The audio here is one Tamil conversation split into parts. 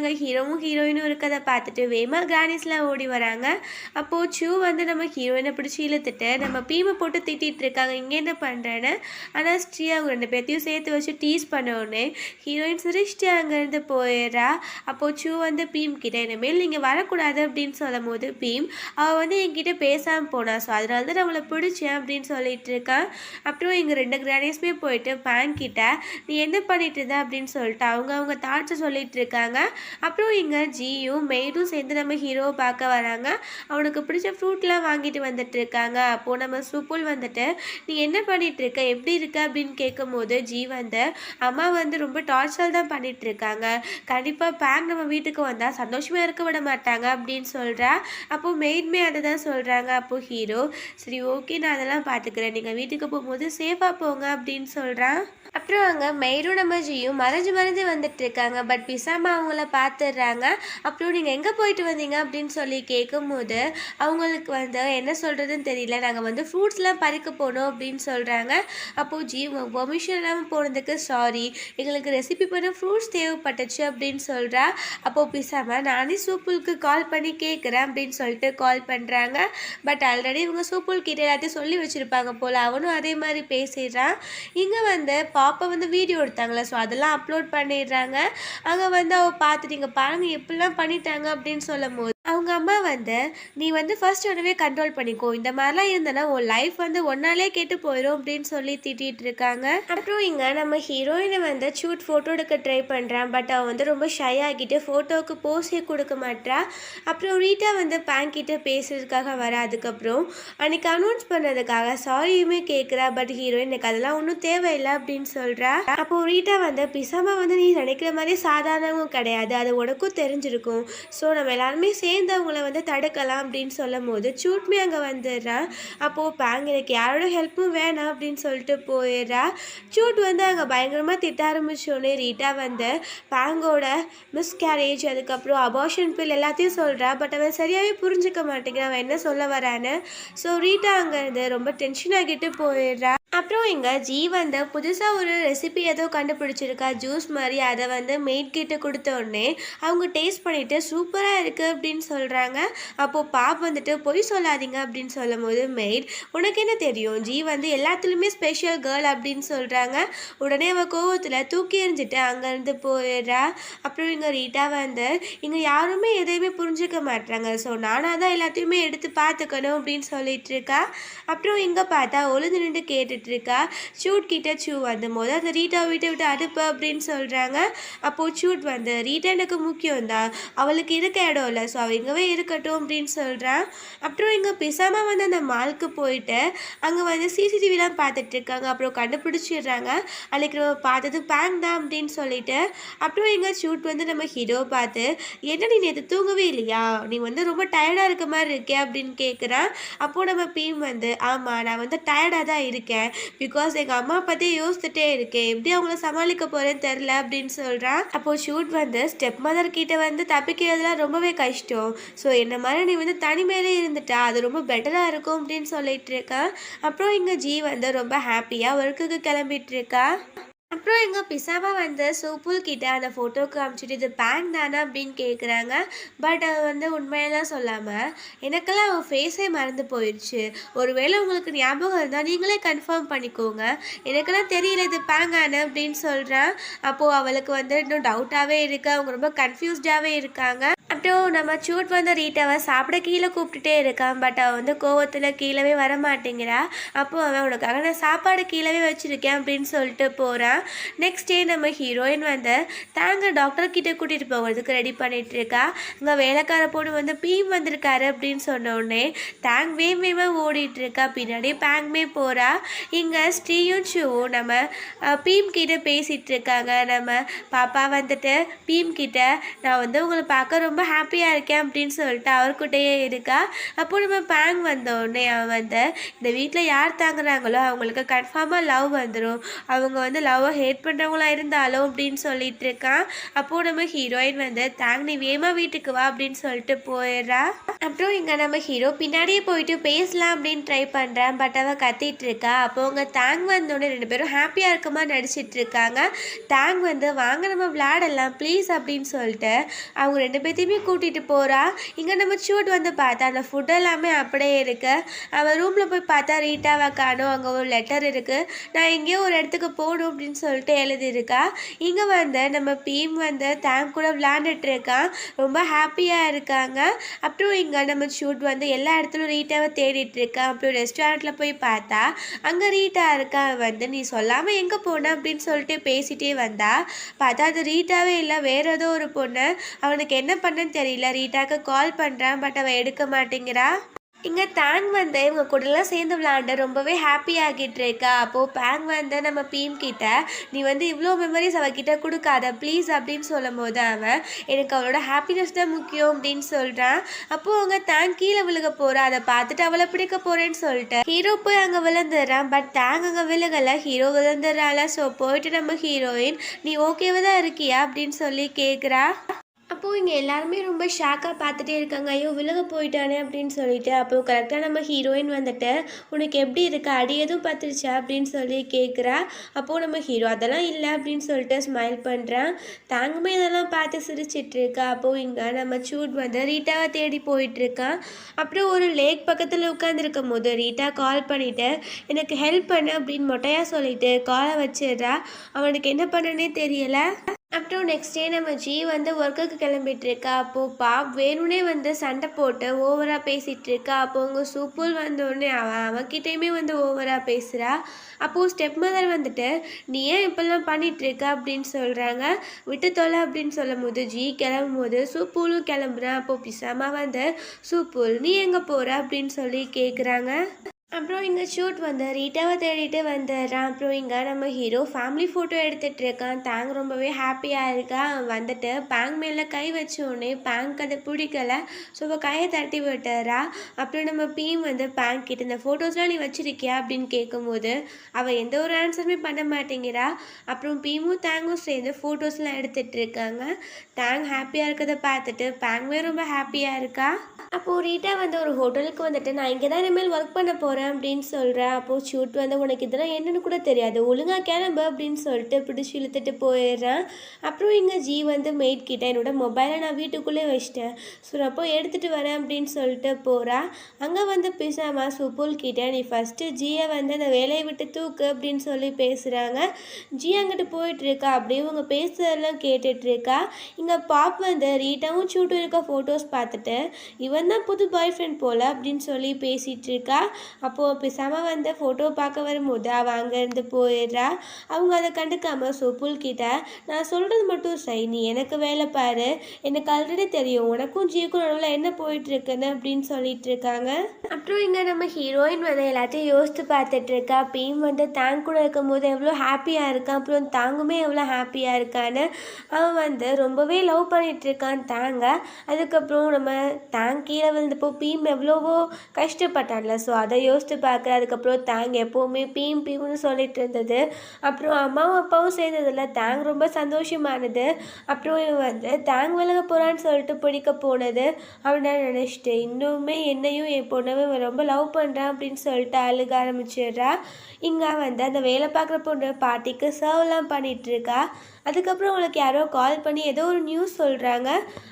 அங்கே ஹீரோவும் ஹீரோயினும் இருக்கதை பார்த்துட்டு வேமா கிரானிஸ்லாம் ஓடி வராங்க. அப்போது சூ வந்து நம்ம ஹீரோயினை பிடிச்சி இழுத்துட்டு நம்ம பீமை போட்டு திட்டிகிட்டு இருக்காங்க, இங்கே என்ன பண்ணுறேன்னு. ஆனால் ஸ்ரீ அவங்க 2 பேர்த்தையும் சேர்த்து வச்சு டீஸ் பண்ண உடனே ஹீரோயின் சிரிச்சிட்டு அங்கேருந்து போயிடுறா. அப்போது சூ வந்து பீம் கிட்ட இனிமேல் நீங்கள் வரக்கூடாது அப்படின்னு சொல்லும் போது பீம் அவள் வந்து என்கிட்ட பேசாமல் போனா, ஸோ அதனால தான் அவளை பிடிச்சேன் அப்படின்னு சொல்லிட்டு இருக்கான். அப்புறம் எங்கள் 2 கிரானிஸுமே போயிட்டு பேங்க் கிட்ட நீ என்ன பண்ணிட்டு இருந்த அப்படின்னு சொல்லிட்டு அவங்க தாட்ஸை சொல்லிட்டு இருக்காங்க. அப்புறம் இங்கே ஜியும் மெய்டும் சேர்ந்து நம்ம ஹீரோவை பார்க்க வராங்க. அவனுக்கு பிடிச்ச ஃப்ரூட்லாம் வாங்கிட்டு வந்துட்டு இருக்காங்க. அப்போது நம்ம சூப்புல் வந்துட்டு நீ என்ன பண்ணிட்டு இருக்க, எப்படி இருக்க அப்படின்னு கேட்கும் போது ஜி வந்து அம்மா வந்து ரொம்ப டார்ச்சர் தான் பண்ணிட்டு இருக்காங்க, கண்டிப்பாக பேங்க் நம்ம வீட்டுக்கு வந்தால் சந்தோஷமாக இருக்க விட மாட்டாங்க அப்படின்னு சொல்கிறா. அப்போது மெய்டுமே அதை தான் சொல்கிறாங்க. அப்போது ஹீரோ சரி ஓகே நான் அதெல்லாம் பார்த்துக்கிறேன், நீங்கள் வீட்டுக்கு போகும்போது சேஃபாக போங்க அப்படின்னு சொல்கிறான். அப்புறம் அங்கே மெய்டும் நம்ம ஜியும் மறைஞ்சு வந்துட்டு இருக்காங்க. பட் பிசாமா அவங்கள பார்த்துடுறாங்க. அப்புறம் நீங்கள் எங்கே போயிட்டு வந்தீங்க அப்படின்னு சொல்லி கேட்கும்போது அவங்களுக்கு வந்து என்ன சொல்கிறதுன்னு தெரியல, நாங்கள் வந்து ஃப்ரூட்ஸ்லாம் பறிக்க போனோம் அப்படின்னு சொல்கிறாங்க. அப்போது ஜி உங்கள் பெர்மிஷன் இல்லாமல் போனதுக்கு சாரி, எங்களுக்கு ரெசிபி பண்ண ஃப்ரூட்ஸ் தேவைப்பட்டுச்சு அப்படின்னு சொல்கிறா. அப்போது பிசாமா நானே சூப்புலுக்கு கால் பண்ணி கேட்குறேன் அப்படின்னு சொல்லிட்டு கால் பண்ணுறாங்க. பட் ஆல்ரெடி இவங்க சூப்புல் கிட்ட எல்லாத்தையும் சொல்லி வச்சுருப்பாங்க போல், அவனும் அதே மாதிரி பேசிடுறான். இங்கே வந்து பாப்பா வந்து வீடியோ எடுத்தாங்களே, ஸோ அதெல்லாம் அப்லோட் பண்ணிடுறாங்க. அங்கே வந்து அவள் பார்த்துட்டு இங்கே பாருங்கள் எப்படிலாம் பண்ணிட்டாங்க அப்படின்னு சொல்லும் போது அவங்க அம்மா வந்து நீ வந்து ஃபர்ஸ்ட் உடனே கண்ட்ரோல் பண்ணிக்கோ, இந்த மாதிரிலாம் இருந்தனா உன் லைஃப் வந்து ஒன்னாலே கெட்டு போயிடும் அப்படின்னு சொல்லி திட்டிகிட்டு இருக்காங்க. அப்புறம் இங்கே நம்ம ஹீரோயினை வந்து ஷூட் ஃபோட்டோ எடுக்க ட்ரை பண்ணுறான். பட் அவன் வந்து ரொம்ப ஷை ஆகிட்டு ஃபோட்டோவுக்கு போஸே கொடுக்க மாட்டா. அப்புறம் ரீட்டா வந்து பேங்கிட்ட பேசுறதுக்காக வர. அதுக்கப்புறம் அன்னைக்கு அனௌன்ஸ் பண்ணுறதுக்காக சாரியுமே கேட்குறா. பட் ஹீரோயின் எனக்கு அதெல்லாம் ஒன்றும் தேவையில்லை அப்படின்னு சொல்கிறா. அப்போது ரீட்டா வந்து பிசாமா வந்து நீ நினைக்கிற மாதிரி சாதாரணவும் கிடையாது, அது உனக்கும் தெரிஞ்சிருக்கும், ஸோ நம்ம எல்லாருமே சேர்ந்து அவங்கள வந்து தடுக்கலாம் அப்படின்னு சொல்லும் போது சூட்மே அங்கே வந்துடுறான். அப்போது பேங் எனக்கு யாரோட ஹெல்ப்பும் வேணாம் அப்படின்னு சொல்லிட்டு போயிடுறா. சூட் வந்து அங்கே பயங்கரமாக திட்ட ஆரம்பிச்சோடனே ரீட்டா வந்து பேங்கோட மிஸ்கேரேஜ் அதுக்கப்புறம் அபார்ஷன் பில் எல்லாத்தையும் சொல்கிறா. பட் அவன் சரியாகவே புரிஞ்சுக்க மாட்டேங்கிறான் அவன் என்ன சொல்ல வரான்னு. ஸோ ரீட்டா அங்கேருந்து ரொம்ப டென்ஷன் ஆகிட்டு போயிடுறா. அப்புறம் இங்கே ஜி வந்து புதுசாக ஒரு ரெசிபி ஏதோ கண்டுபிடிச்சிருக்கா ஜூஸ் மாதிரி, அதை வந்து மெய்ட் கிட்ட கொடுத்த உடனே அவங்க டேஸ்ட் பண்ணிவிட்டு சூப்பராக இருக்குது அப்படின்னு சொல்கிறாங்க. அப்போது பாப் வந்துட்டு பொய் சொல்லாதீங்க அப்படின்னு சொல்லும் போது மெய்ட் உனக்கு என்ன தெரியும், ஜி வந்து எல்லாத்துலேயுமே ஸ்பெஷல் கேர்ள் அப்படின்னு சொல்கிறாங்க. உடனே அவள் கோவத்தில் தூக்கி எறிஞ்சிட்டு அங்கேருந்து போயிடுறா. அப்புறம் இங்கே ரீட்டா வந்து இங்கே யாருமே எதையுமே புரிஞ்சுக்க மாட்டாங்க, ஸோ நானாக தான் எல்லாத்தையுமே எடுத்து பார்த்துக்கணும் அப்படின்னு சொல்லிட்டு இருக்கா. அப்புறம் இங்கே பார்த்தா ஒழுது நின்று கேட்டுட்டு இருக்கா. ஷூட் கிட்ட சூ வந்து முதல் அந்த ரீட்டா வீட்டை விட்டு அனுப்பு அப்படின்னு சொல்கிறாங்க. அப்போது ஷூட் வந்து ரீட்டா எனக்கு முக்கியம் தான், அவளுக்கு இருக்க இடம் இல்லை, ஸோ அவள் இங்கவே இருக்கட்டும் அப்படின்னு சொல்கிறான். அப்புறம் இங்கே பிசாமா வந்து அந்த மாலுக்கு போயிட்டு அங்கே வந்து சிசிடிவிலாம் பார்த்துட்டு இருக்காங்க. அப்புறம் கண்டுபிடிச்சிடுறாங்க அன்றைக்கி நம்ம பார்த்தது பேங்க் தான் அப்படின்னு சொல்லிட்டு. அப்புறம் இங்கே ஷூட் வந்து நம்ம ஹீரோ பார்த்து என்ன நீ நேற்று தூங்கவே இல்லையா, நீ வந்து ரொம்ப டயர்டாக இருக்க மாதிரி இருக்கே அப்படின்னு கேட்குறான். அப்போது நம்ம பீம் வந்து ஆமாம் நான் வந்து டயர்டாக தான் இருக்கேன், பிகாஸ் எங்கள் அம்மா பற்றி யோசிச்சுட்டே இருக்கேன், எப்படி அவங்கள சமாளிக்க போகிறேன்னு தெரில அப்படின்னு சொல்கிறான். அப்போது ஷூட் வந்து ஸ்டெப் மதர் கிட்ட வந்து தப்பிக்கிறதுலாம் ரொம்பவே கஷ்டம், ஸோ என்ன மாதிரி நீ வந்து தனிமையிலே இருந்துட்டா அது ரொம்ப பெட்டராக இருக்கும் அப்படின்னு சொல்லிட்டு இருக்கான். அப்புறம் இங்கே ஜி வந்து ரொம்ப ஹாப்பியாக ஒர்க்குக்கு கிளம்பிட்டு இருக்கா. அப்புறம் எங்கள் பிசாமா வந்து சூப்புல் கிட்ட அந்த ஃபோட்டோ காமிச்சிட்டு இது பேங்க் தானே அப்படின்னு கேட்குறாங்க. பட் அவன் வந்து உண்மையெல்லாம் சொல்லாமல் எனக்கெல்லாம் அவன் ஃபேஸே மறந்து போயிடுச்சு, ஒருவேளை உங்களுக்கு ஞாபகம் இருந்தால் நீங்களே கன்ஃபார்ம் பண்ணிக்கோங்க, எனக்கெல்லாம் தெரியல இது பேங்க் ஆனு அப்படின்னு சொல்கிறான். அப்போது அவளுக்கு வந்து இன்னும் டவுட்டாகவே இருக்குது, அவங்க ரொம்ப கன்ஃபியூஸ்டாகவே இருக்காங்க. அப்புறம் நம்ம சூட் வந்து ரீட்டாவை சாப்பிட கீழே கூப்பிட்டுட்டே இருக்கான். பட் அவன் வந்து கோவத்தில் கீழவே வர மாட்டேங்கிறா. அப்போது அவன் உனக்காக நான் சாப்பாடு கீழவே வச்சுருக்கேன் அப்படின்னு சொல்லிட்டு போகிறான். நெக்ஸ்ட் டே நம்ம ஹீரோயின் வந்து தாங்க டாக்டர் கிட்ட கூட்டிகிட்டு போகிறதுக்கு ரெடி பண்ணிட்டு இருக்கா. இங்கே வேலைக்கார பொண்ணு வந்து பீம் வந்திருக்காரு அப்படின்னு சொன்ன உடனே தேங் வேகமாக ஓடிட்டு இருக்கா. பின்னாடி பேங்மே போகிறா. இங்கே ஸ்ரீயும் ஷூவும் நம்ம பீம் கிட்ட பேசிகிட்டு இருக்காங்க. நம்ம பாப்பா வந்துட்டு பீம் கிட்ட நான் வந்து உங்களை பார்க்க ரொம்ப ரொம்ப ஹாப்பியாக இருக்கேன் அப்படின்னு சொல்லிட்டு அவர்கிட்டயே இருக்கா. அப்போது நம்ம பேங் வந்த உடனே அவன் வந்து இந்த வீட்டில் யார் தாங்குறாங்களோ அவங்களுக்கு கன்ஃபார்மாக லவ் வந்துடும், அவங்க வந்து லவ்வை ஹேட் பண்ணுறவங்களா இருந்தாலும் அப்படின்னு சொல்லிட்டு இருக்கான். அப்போது நம்ம ஹீரோயின் வந்து தாங் நீ வேமா வீட்டுக்கு வா அப்படின்னு சொல்லிட்டு போயிடுறா. அப்புறம் இங்கே நம்ம ஹீரோ பின்னாடியே போயிட்டு பேசலாம் அப்படின்னு ட்ரை பண்ணுறான். பட் அவள் கத்திட்டு இருக்கா. அப்போ அவங்க தாங் வந்தோடனே 2 பேரும் ஹாப்பியாக இருக்கமா நடிச்சிட்டு இருக்காங்க. தாங் வந்து வாங்க நம்ம விளையாடலாம் ப்ளீஸ் அப்படின்னு சொல்லிட்டு அவங்க 2 பேர்த்தையுமே கூட்டிகிட்டு போகிறா. இங்கே நம்ம சூட் வந்து பார்த்தா அந்த ஃபுட் எல்லாமே அப்படியே இருக்கு. அவள் ரூமில் போய் பார்த்தா ரீட்டாவை காணும். அங்கே ஒரு லெட்டர் இருக்குது, நான் எங்கேயோ ஒரு இடத்துக்கு போகணும் அப்படின்னு சொல்லிட்டு எழுதியிருக்கா. இங்கே வந்து நம்ம பீம் வந்து தாங் கூட விளையாண்டுட்டு இருக்கான். ரொம்ப ஹாப்பியாக இருக்காங்க. அப்புறம் இங்கே நம்ம சூட் வந்து எல்லா இடத்துலையும் ரீட்டாவை தேடிட்டு இருக்கான். அப்புறம் ரெஸ்டாரண்ட்டில் போய் பார்த்தா அங்கே ரீட்டா இருக்கா. வந்து நீ சொல்லாமல் எங்கே போன அப்படின்னு சொல்லிட்டு பேசிகிட்டே வந்தா. பார்த்தா அது ரீட்டாவே இல்லை, வேற ஏதோ ஒரு பொண்ணு. அவனுக்கு என்ன பண்ணன்னு தெரியல. ரீட்டாவுக்கு கால் பண்ணுறான், பட் அவன் எடுக்க மாட்டேங்கிறா. இங்கே தாங் வந்து இவங்க கூடலாம் சேர்ந்து விளாண்டு ரொம்பவே ஹாப்பி ஆகிட்டு இருக்கா. அப்போது பேங் வந்து நம்ம பீம் கிட்ட நீ வந்து இவ்வளோ மெமரிஸ் அவகிட்ட கொடுக்காத ப்ளீஸ் அப்படின்னு சொல்லும் போது அவன் எனக்கு அவளோட ஹாப்பினஸ் தான் முக்கியம் அப்படின்னு சொல்கிறான். அப்போது அவங்க தாங் கீழே விழுக போகிறா. அதை பார்த்துட்டு அவளை பிடிக்க போகிறேன்னு சொல்லிட்டு ஹீரோ போய் அங்கே விழுந்துடுறான். பட் தாங் அங்கே விழுகலை, ஹீரோ விழுந்துடுறாள். ஸோ போயிட்டு நம்ம ஹீரோயின் நீ ஓகேவா தான் இருக்கியா அப்படின்னு சொல்லி கேட்குறா. அப்போது இங்கே எல்லாருமே ரொம்ப ஷாக்காக பார்த்துட்டே இருக்காங்க. ஐயோ விலக போயிட்டானே அப்படின்னு சொல்லிட்டு. அப்போது கரெக்டாக நம்ம ஹீரோயின் வந்துட்டு உனக்கு எப்படி இருக்கா, அடி எதுவும் பார்த்துருச்சா அப்படின்னு சொல்லி கேட்குறா. அப்போது நம்ம ஹீரோ அதெல்லாம் இல்லை அப்படின்னு சொல்லிட்டு ஸ்மைல் பண்ணுறான். தாங்குமே இதெல்லாம் பார்த்து சிரிச்சிட்ருக்கா. அப்போது இங்கே நம்ம சூட் வந்து ரீட்டாவை தேடி போயிட்டுருக்கான். அப்புறம் ஒரு லேக் பக்கத்தில் உட்காந்துருக்கும் போது ரீட்டா கால் பண்ணிவிட்டு எனக்கு ஹெல்ப் பண்ணு அப்படின்னு மொட்டையாக சொல்லிவிட்டு காலை வச்சிடுறா. அவனுக்கு என்ன பண்ணனே தெரியலை. அப்புறம் நெக்ஸ்ட் டே நம்ம ஜி வந்து ஒர்க்குக்கு கிளம்பிட்டுருக்கா. அப்போது பாப் வேணும்னே வந்து சண்டை போட்டு ஓவராக பேசிகிட்டு இருக்கா. அப்போது உங்கள் சூப்பூல் வந்தோடனே அவன்கிட்டையுமே வந்து ஓவராக பேசுகிறா. அப்போது ஸ்டெப் மதர் வந்துட்டு நீ ஏன் இப்போல்லாம் பண்ணிகிட்ருக்க அப்படின்னு சொல்கிறாங்க. விட்டு தொலை அப்படின்னு சொல்லும் போது ஜி கிளம்பும் போது சூப்பூலும் கிளம்புறான். அப்போது பிசாமல் வந்து சூப்பூல் நீ எங்கே போகிற அப்படின்னு சொல்லி கேட்குறாங்க. அப்புறம் இங்கே ஷூட் வந்து ரீட்டாவை தேடிட்டு வந்துடுறான். அப்புறம் இங்கே நம்ம ஹீரோ ஃபேமிலி ஃபோட்டோ எடுத்துகிட்டு இருக்கான். தாங் ரொம்பவே ஹாப்பியாக இருக்கா. வந்துட்டு பேங் மேலே கை வச்ச உடனே பேங்க் அதை பிடிக்கலை. ஸோ அவள் கையை தட்டி விட்டுறா. அப்புறம் நம்ம பீம் வந்து பேங்க் கிட்ட இந்த ஃபோட்டோஸ்லாம் நீ வச்சுருக்கியா அப்படின்னு கேட்கும்போது அவள் எந்த ஒரு ஆன்சருமே பண்ண மாட்டேங்கிறா. அப்புறம் பீமும் தாங்கும் சேர்ந்து ஃபோட்டோஸ்லாம் எடுத்துகிட்டு இருக்காங்க. தாங் ஹாப்பியாக இருக்கிறத பார்த்துட்டு பேங்குமே ரொம்ப ஹாப்பியாக இருக்கா. அப்போது ரீட்டா வந்து ஒரு ஹோட்டலுக்கு வந்துட்டு நான் இங்கே தான் இனிமேல் ஒர்க் பண்ண போகிறேன் அப்படின்னு சொல்கிறேன். அப்போது ஷூட் வந்து உனக்கு இதெல்லாம் என்னென்னு கூட தெரியாது, ஒழுங்காக கிளம்பு அப்படின்னு சொல்லிட்டு பிடிச்சி இழுத்துட்டு போயிடுறேன். அப்புறம் இங்கே ஜி வந்து மெய்ட் கிட்ட என்னோட மொபைலை நான் வீட்டுக்குள்ளே வச்சிட்டேன், ஸோ நான் போய் எடுத்துகிட்டு வரேன் அப்படின்னு சொல்லிட்டு போகிறா. அங்கே வந்து பிசாமா சுப்புல் கிட்ட நீ ஃபஸ்ட்டு ஜியை வந்து அந்த வேலையை விட்டு தூக்கு அப்படின்னு சொல்லி பேசுகிறாங்க. ஜி அங்கிட்டு போயிட்டுருக்கா. அப்படியே இவங்க பேசுறதெல்லாம் கேட்டுட்ருக்கா. இங்கே பாப் வந்து ரீட்டாவும் ஷூட்டும் இருக்க ஃபோட்டோஸ் பார்த்துட்டு இவன் தான் புது பாய் ஃப்ரெண்ட் போல் அப்படின்னு சொல்லி பேசிகிட்டு இருக்கா. அப்போது பேசாமல் வந்து ஃபோட்டோ பார்க்க வரும்போது அவள் அங்கேருந்து போயிடுறா. அவங்க அதை கண்டுக்காமல் சுப்புல் கிட்ட நான் சொல்கிறது மட்டும் சரி, நீ எனக்கு வேலை பாரு, எனக்கு ஆல்ரெடி தெரியும் உனக்கும் ஜிக்கும் நடுவில் என்ன போயிட்டுருக்குன்னு அப்படின்னு சொல்லிட்டு இருக்காங்க. அப்புறம் இங்கே நம்ம ஹீரோயின் வந்து எல்லாத்தையும் யோசித்து பார்த்துட்டு இருக்கா. பீம் வந்து தாங் கூட இருக்கும்போது எவ்வளோ ஹாப்பியாக இருக்கான், அப்புறம் தாங்குமே எவ்வளோ ஹாப்பியாக இருக்கான்னு. அவன் வந்து ரொம்பவே லவ் பண்ணிகிட்ருக்கான் தாங்க. அதுக்கப்புறம் நம்ம தாங் கீழே விழுந்தப்போ பீம் எவ்வளவோ கஷ்டப்பட்டான்ல, ஸோ அதை யோசித்து பார்க்க. அதுக்கப்புறம் தாங் எப்போவுமே பீம்னு சொல்லிட்டு இருந்தது. அப்புறம் அம்மாவும் அப்பாவும் சேர்ந்ததில் தாங் ரொம்ப சந்தோஷமானது. அப்புறம் இவன் வந்து தாங் விலக போகிறான்னு சொல்லிட்டு பிடிக்க போனது அவனை நினச்சிட்டு இன்னுமே என்னையும் என் பொண்ணவே ரொம்ப லவ் பண்ணுறான் அப்படின்னு சொல்லிட்டு அழுக ஆரம்பிச்சிடுறா. இங்கே வந்து அந்த வேலை பார்க்குற பொண்ணு பாட்டிக்கு சர்வ்லாம் பண்ணிகிட்ருக்கா. அதுக்கப்புறம் அவளுக்கு யாரோ கால் பண்ணி ஏதோ ஒரு நியூஸ் சொல்கிறாங்க.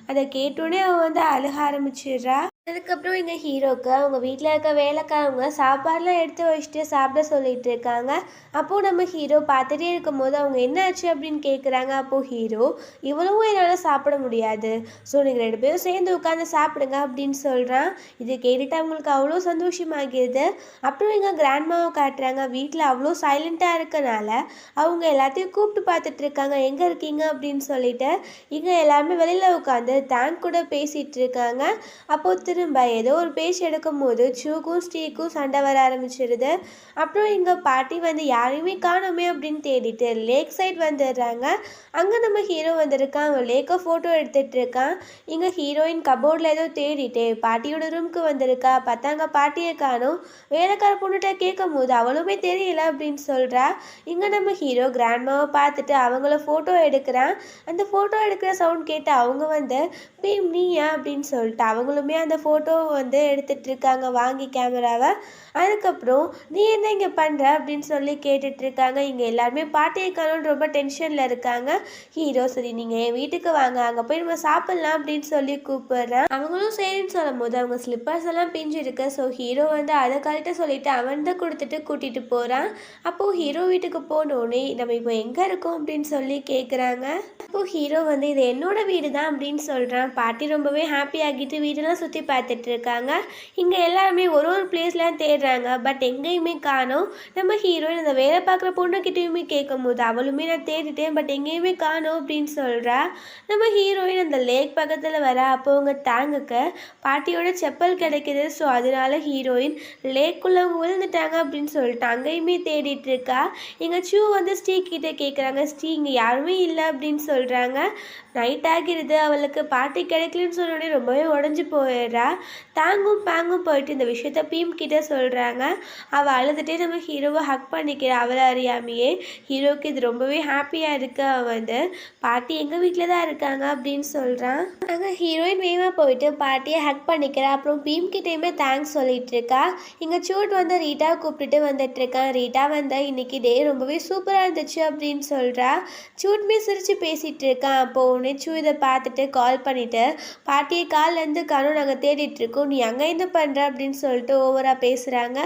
அதை கேட்டோடனே அவள் வந்து அழுக ஆரம்பிச்சிடுறா. அதுக்கப்புறம் எங்கள் ஹீரோக்கு அவங்க வீட்டில் இருக்க வேலைக்காரவங்க சாப்பாடெலாம் எடுத்து வச்சுட்டு சாப்பிட சொல்லிட்டு இருக்காங்க. அப்போது நம்ம ஹீரோ பார்த்துட்டே இருக்கும்போது அவங்க என்ன ஆச்சு அப்படின்னு கேட்குறாங்க. அப்போது ஹீரோ இவ்வளவும் என்னால் சாப்பிட முடியாது, ஸோ நீங்கள் 2 பேரும் சேர்ந்து உட்காந்து சாப்பிடுங்க அப்படின்னு சொல்கிறான். இது கேட்டுட்டு அவங்களுக்கு அவ்வளோ சந்தோஷமாகிடுது. அப்புறம் எங்கள் கிராண்ட்மாவை காட்டுறாங்க. வீட்டில் அவ்வளோ சைலண்ட்டாக இருக்கனால அவங்க எல்லாத்தையும் கூப்பிட்டு பார்த்துட்டு இருக்காங்க, எங்கே இருக்கீங்க அப்படின்னு சொல்லிட்டு. இங்கே எல்லாருமே வெளியில் உட்காந்து தாங் கூட பேசிகிட்டு இருக்காங்க. அப்போது திரும்ப ஏதோ ஒரு பேச்சு எடுக்கும்போது சூக்கும் ஸ்ரீக்கும் சண்டை வர ஆரம்பிச்சிருது. அப்புறம் எங்கள் பாட்டி வந்து யாரையுமே காணோமே அப்படின்னு தேடிட்டு லேக் சைட் வந்துடுறாங்க. அங்கே நம்ம ஹீரோ வந்திருக்கான். அவன் லேக்கை ஃபோட்டோ எடுத்துகிட்டு இருக்கான். இங்கே ஹீரோயின் கபோர்டில் ஏதோ தேடிட்டு பாட்டியோட ரூமுக்கு வந்திருக்கா. பார்த்தாங்க பாட்டியை காணோம். வேலைக்கார பொண்ணுகிட்ட கேட்கும் போது அவளுமே தெரியல அப்படின்னு சொல்கிறா. இங்கே நம்ம ஹீரோ கிராண்ட்மாவை பார்த்துட்டு அவங்கள ஃபோட்டோ எடுக்கிறான். அந்த ஃபோட்டோ எடுக்கிற சவுண்ட் கேட்டு அவங்க வந்து பீம் நீயா அப்படின்னு சொல்லிட்டு அவங்களுமே அந்த ஃபோட்டோவை வந்து எடுத்துகிட்டு இருக்காங்க வாங்கி கேமராவை. அதுக்கப்புறம் நீ என்ன இங்கே பண்ணுற அப்படின்னு சொல்லி கேட்டுட்ருக்காங்க. இங்கே எல்லாருமே பாட்டியை காணோன்னு ரொம்ப டென்ஷனில் இருக்காங்க. ஹீரோ சரி நீங்கள் என் வீட்டுக்கு வாங்க, அங்கே போய் நம்ம சாப்பிட்லாம் அப்படின்னு சொல்லி கூப்பிடுறேன். அவங்களும் சரின்னு சொல்லும் போது அவங்க ஸ்லிப்பர்ஸ் எல்லாம் பிஞ்சு இருக்கு. ஸோ ஹீரோ வந்து அதை கழட்ட சொல்லிட்டு அவன் தான் கொடுத்துட்டு கூட்டிகிட்டு போகிறான். அப்போது ஹீரோ வீட்டுக்கு போனோடனே நம்ம இப்போ எங்கே இருக்கோம் அப்படின்னு சொல்லி கேட்குறாங்க. அப்போது ஹீரோ வந்து இது என்னோட வீடு தான் அப்படின்னு சொல்கிறான். பாட்டி ரொம்பவே ஹாப்பி ஆகிட்டு வீடெல்லாம் சுற்றி பார்த்துட்டு இருக்காங்க. இங்கே எல்லாருமே ஒரு பிளேஸ்லாம் தேடுறாங்க. பட் எங்கேயுமே காணோம். நம்ம ஹீரோயின் அந்த வேலை பார்க்குற பொண்ணுக்கிட்டையுமே கேட்கும் போது அவளுமே நான் தேடிட்டேன் பட் எங்கேயுமே காணோம் அப்படின்னு சொல்கிறா. நம்ம ஹீரோயின் அந்த லேக் பக்கத்தில் வர அப்போ அவங்க டேங்குக்கு பாட்டியோட செப்பல் கிடைக்கிது. ஸோ அதனால ஹீரோயின் லேக்குள்ளே விழுந்துட்டாங்க அப்படின்னு சொல்லிட்டு அங்கேயுமே தேடிட்டு இருக்கா. எங்கள் சூ வந்து ஸ்ரீ கிட்டே கேட்குறாங்க. ஸ்ரீ இங்கே யாருமே இல்லை அப்படின்னு சொல்கிறாங்க. நைட் ஆகிடுது. அவளுக்கு பாட்டி கிடைக்கலன்னு சொன்னோடனே ரொம்பவே உடஞ்சி போயிடுறா. தாங்கும் பேங்கும் போயிட்டு இந்த விஷயத்த பீம் கிட்ட சொல்கிறாங்க. அவள் அழுதுகிட்டே நம்ம ஹீரோவை ஹக் பண்ணிக்கிறா. அவளை அறியாமையே ஹீரோவுக்கு இது ரொம்பவே ஹாப்பியாக இருக்கு. அவன் வந்து பாட்டி எங்கள் வீட்டில் தான் இருக்காங்க அப்படின்னு சொல்கிறான். அங்கே ஹீரோயின் வேகமாக போயிட்டு பாட்டியை ஹக் பண்ணிக்கிறா. அப்புறம் பீம் கிட்டேயுமே தேங்க்ஸ் சொல்லிட்டு இருக்கா. இங்கே சூட் வந்து ரீட்டா கூப்பிட்டுட்டு வந்துட்டு இருக்கான். ரீட்டா வந்து இன்னைக்கு டே ரொம்பவே சூப்பராக இருந்துச்சு அப்படின்னு சொல்கிறா. சூட்மே சிரித்து பேசிகிட்டு இருக்கான். அப்போது சூ இதை பார்த்துட்டு கால் பண்ணிவிட்டு பாட்டியை கால்லேருந்து காணோம், நாங்கள் தேடிட்டு இருக்கோம், நீ அங்கே என்ன பண்ணுற அப்படின்னு சொல்லிட்டு ஓவராக பேசுகிறாங்க.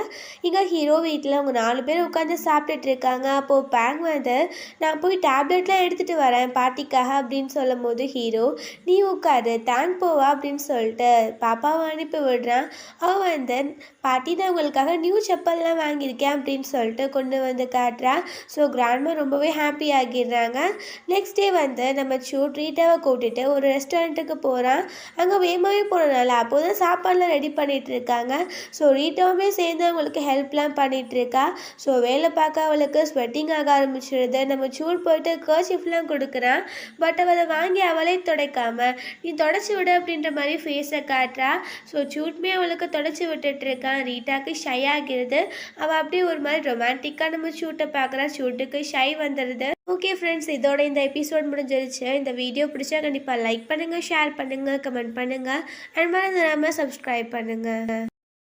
இங்கே ஹீரோ வீட்டில் அவங்க 4 பேர் உட்காந்து சாப்பிட்டுட்டு இருக்காங்க. அப்போது பேங் வந்து நான் போய் டேப்லெட்லாம் எடுத்துகிட்டு வரேன் பாட்டிக்காக அப்படின்னு சொல்லும் போது ஹீரோ நீ உட்காரு தேங்க் போவா அப்படின்னு சொல்லிட்டு பாப்பாவை அனுப்பி விடுறான். அவன் வந்து பாட்டி தான் உங்களுக்காக நியூ செப்பல்லாம் வாங்கியிருக்கேன் அப்படின்னு சொல்லிட்டு கொண்டு வந்து காட்டுறான். ஸோ கிராண்ட்மா ரொம்பவே ஹாப்பி ஆகிடுறாங்க. நெக்ஸ்ட் டே வந்து நம்ம சூட் ரீட்டாவை கூட்டிகிட்டு ஒரு ரெஸ்டாரண்ட்டுக்கு போகிறான். அங்கே வேகமாகவே போனனால அப்போது தான் சாப்பாடுலாம் ரெடி பண்ணிகிட்டு இருக்காங்க. ஸோ ரீட்டாவுமே சேர்ந்து அவங்களுக்கு ஹெல்ப்லாம் பண்ணிகிட்ருக்கா. ஸோ வேலை பார்க்க அவளுக்கு ஸ்வெட்டிங் ஆக ஆரம்பிச்சிடுது. நம்ம சூட் போயிட்டு கர்ச்சிஃப்லாம் கொடுக்குறான். பட் அவள் அதை வாங்கி அவளே துடைக்காம நீ தொடச்சி விடு அப்படின்ற மாதிரி ஃபேஸை காட்டுறா. ஸோ சூட்மே அவளுக்கு தொடச்சி விட்டுட்ருக்கான். ரீட்டாக்கு ஷை ஆகிறது. அவள் அப்படியே ஒரு மாதிரி ரொமான்டிக்காக நம்ம சூட்டை பார்க்குறா. சூட்டுக்கு ஷை வந்துடுது. ஓகே ஃப்ரெண்ட்ஸ், இதோட இந்த எபிசோட் முடிஞ்சிருச்சு. இந்த வீடியோ பிடிச்சா கண்டிப்பாக லைக் பண்ணுங்கள், ஷேர் பண்ணுங்கள், கமெண்ட் பண்ணுங்கள் அண்ட் மறந்துடாமல் சப்ஸ்கிரைப் பண்ணுங்கள்.